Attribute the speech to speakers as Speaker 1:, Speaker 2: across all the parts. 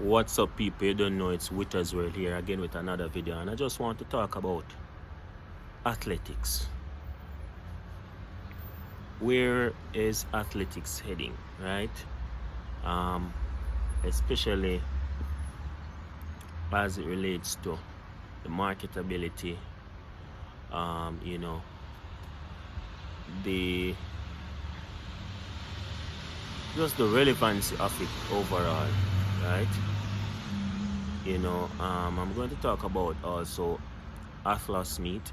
Speaker 1: What's up, people? You don't know, it's Witters World here again with another video, and I just want to talk about athletics. Where is athletics heading, right? Especially as it relates to the marketability, the just the relevancy of it overall, right? I'm going to talk about also Athlos meet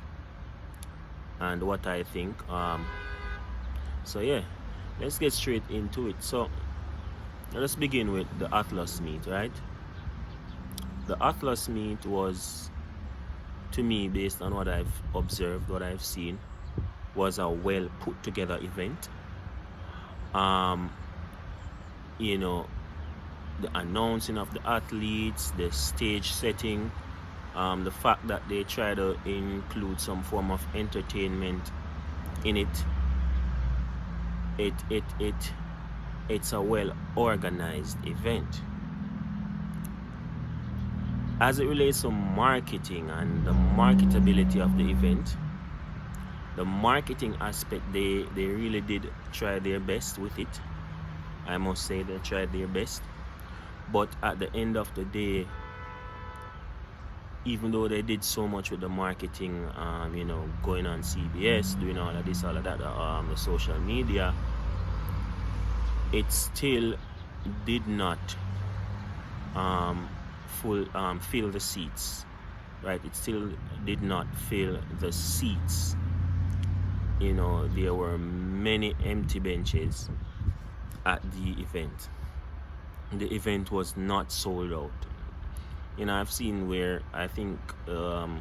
Speaker 1: and what I think. So yeah, let's get straight into it. So let's begin with the Athlos meet, right? The Athlos meet was, to me, based on what I've observed, what I've seen, was a well put together event. The announcing of the athletes, the stage setting, the fact that they try to include some form of entertainment in it. It's a well organized event. As it relates to marketing and the marketability of the event, the marketing aspect, they really did try their best with it. I must say they tried their best. But at the end of the day, even though they did so much with the marketing, going on CBS, doing all of this, all of that, the social media, it still did not fill the seats, right? It still did not fill the seats. There were many empty benches at the event. The event was not sold out. I've seen where I think the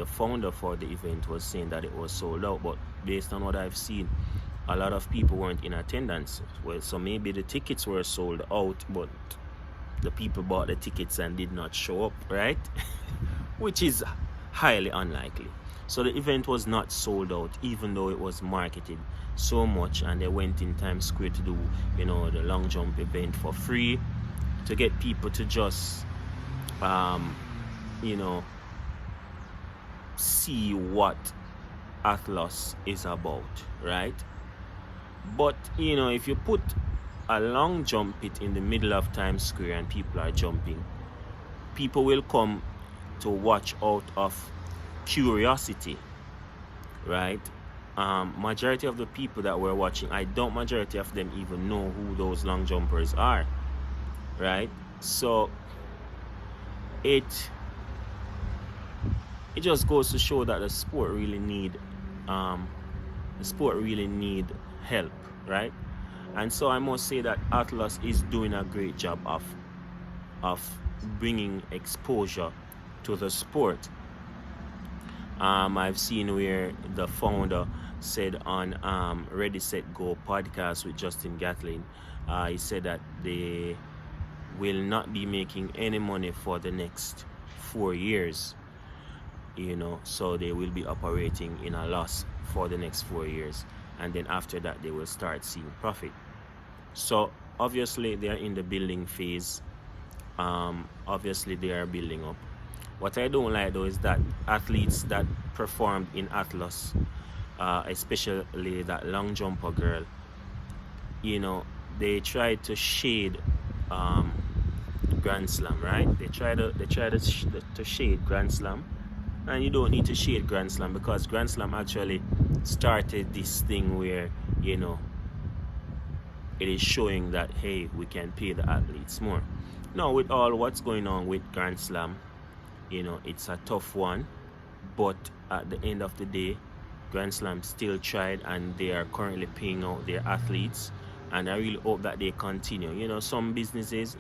Speaker 1: founder for the event was saying that it was sold out, but based on what I've seen, a lot of people weren't in attendance. Well, so maybe the tickets were sold out, but the people bought the tickets and did not show up, right? Which is highly unlikely. So the event was not sold out, even though it was marketed so much, and they went in Times Square to do, the long jump event for free, to get people to just, see what Athlos is about, right? But, if you put a long jump pit in the middle of Times Square and people are jumping, people will come to watch out of curiosity, right? Majority of the people that were watching, majority of them even know who those long jumpers are, right? So it just goes to show that the sport really need help, right? And so I must say that Athlos is doing a great job of bringing exposure to the sport. I've seen where the founder said on Ready Set Go podcast with Justin Gatlin, he said that they will not be making any money for the next 4 years. So they will be operating in a loss for the next 4 years, and then after that they will start seeing profit. So obviously they are in the building phase. Obviously they are building up. What I don't like though is that athletes that performed in Athlos, especially that long jumper girl, they tried to shade Grand Slam, right? They try to shade Grand Slam, and you don't need to shade Grand Slam, because Grand Slam actually started this thing where it is showing that, hey, we can pay the athletes more. Now, with all what's going on with Grand Slam, it's a tough one, but at the end of the day, Grand Slam still tried, and they are currently paying out their athletes, and I really hope that they continue. Some businesses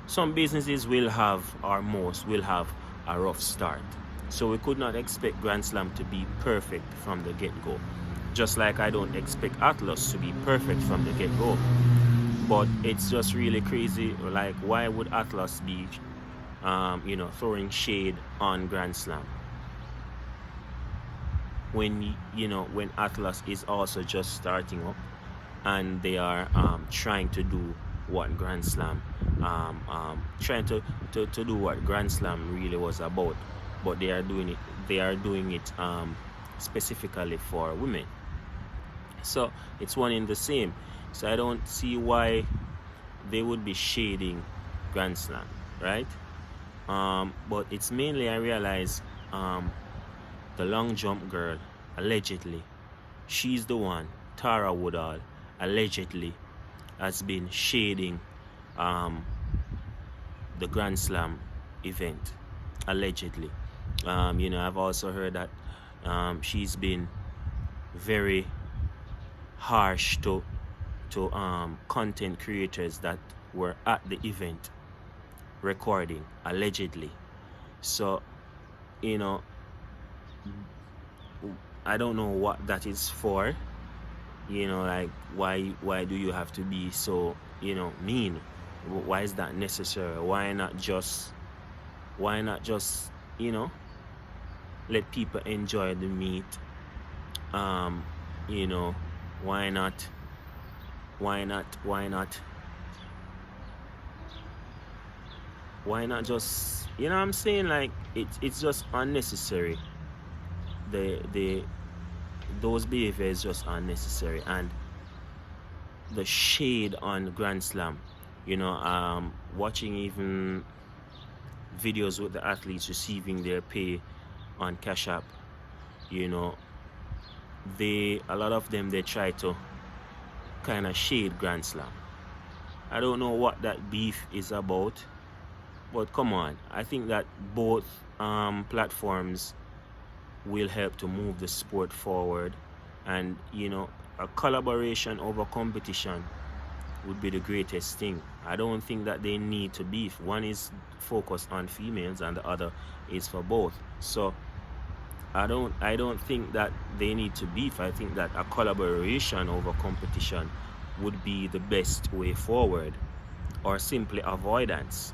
Speaker 1: some businesses will have, or most will have, a rough start. So we could not expect Grand Slam to be perfect from the get-go. Just like I don't expect Athlos to be perfect from the get-go. But it's just really crazy. Like, why would Athlos be, throwing shade on Grand Slam? when when Athlos is also just starting up, and they are trying to do what Grand Slam trying to do what Grand Slam really was about, but they are doing it specifically for women. So it's one in the same. So I don't see why they would be shading Grand Slam, right? But it's mainly, I realize, the long jump girl, allegedly, she's the one, Tara Woodhall, allegedly has been shading the Grand Slam event, allegedly. I've also heard that she's been very harsh to content creators that were at the event recording, allegedly. So, I don't know what that is for. Like, why do you have to be so mean? Why is that necessary? Why not just let people enjoy the meet? Why not just, what I'm saying? Like, it's just unnecessary. Those behavior is just unnecessary. And the shade on Grand Slam, watching even videos with the athletes receiving their pay on Cash App, a lot of them, they try to kind of shade Grand Slam. I don't know what that beef is about, but come on, I think that both platforms will help to move the sport forward, and a collaboration over competition would be the greatest thing. I don't think that they need to beef. One is focused on females and the other is for both. So I don't think that they need to beef. I think that a collaboration over competition would be the best way forward, or simply avoidance.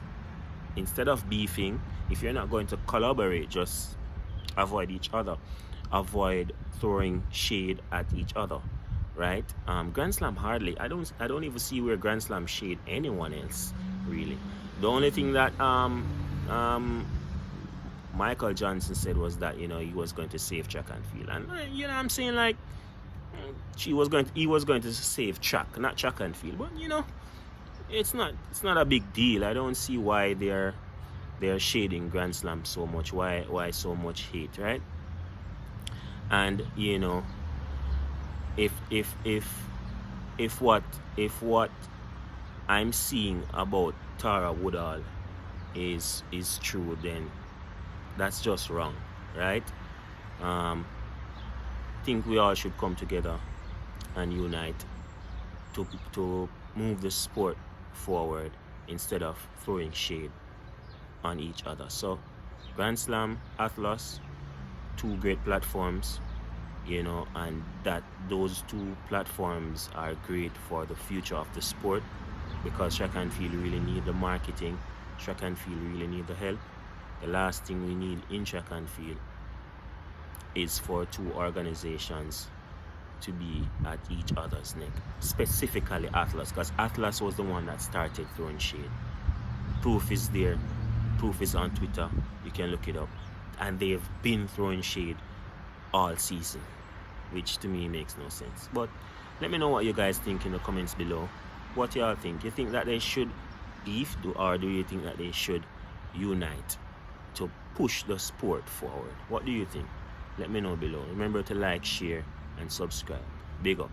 Speaker 1: Instead of beefing, if you're not going to collaborate, just avoid each other. Avoid throwing shade at each other, right? Grand Slam hardly. I don't even see where Grand Slam shade anyone else, really. The only thing that Michael Johnson said was that he was going to save track and field, and I'm saying, like, he was going to save track, not track and field. But it's not a big deal. I don't see why they're shading Grand Slam so much. Why so much hate, right? And if what I'm seeing about Tara Woodhall is true, then that's just wrong, right? I think we all should come together and unite to move the sport forward instead of throwing shade on each other. So Grand Slam, Athlos, two great platforms, and that those two platforms are great for the future of the sport, because track and field really need the marketing. Track and field really need the help. The last thing we need in track and field is for two organizations to be at each other's neck, specifically Athlos, because Athlos was the one that started throwing shade. Proof is there. Proof is on Twitter. You can look it up. And they've been throwing shade all season, which to me makes no sense. But let me know what you guys think in the comments below. What y'all think? You think that they should beef, or do you think that they should unite to push the sport forward? What do you think? Let me know below. Remember to like, share, and subscribe. Big up.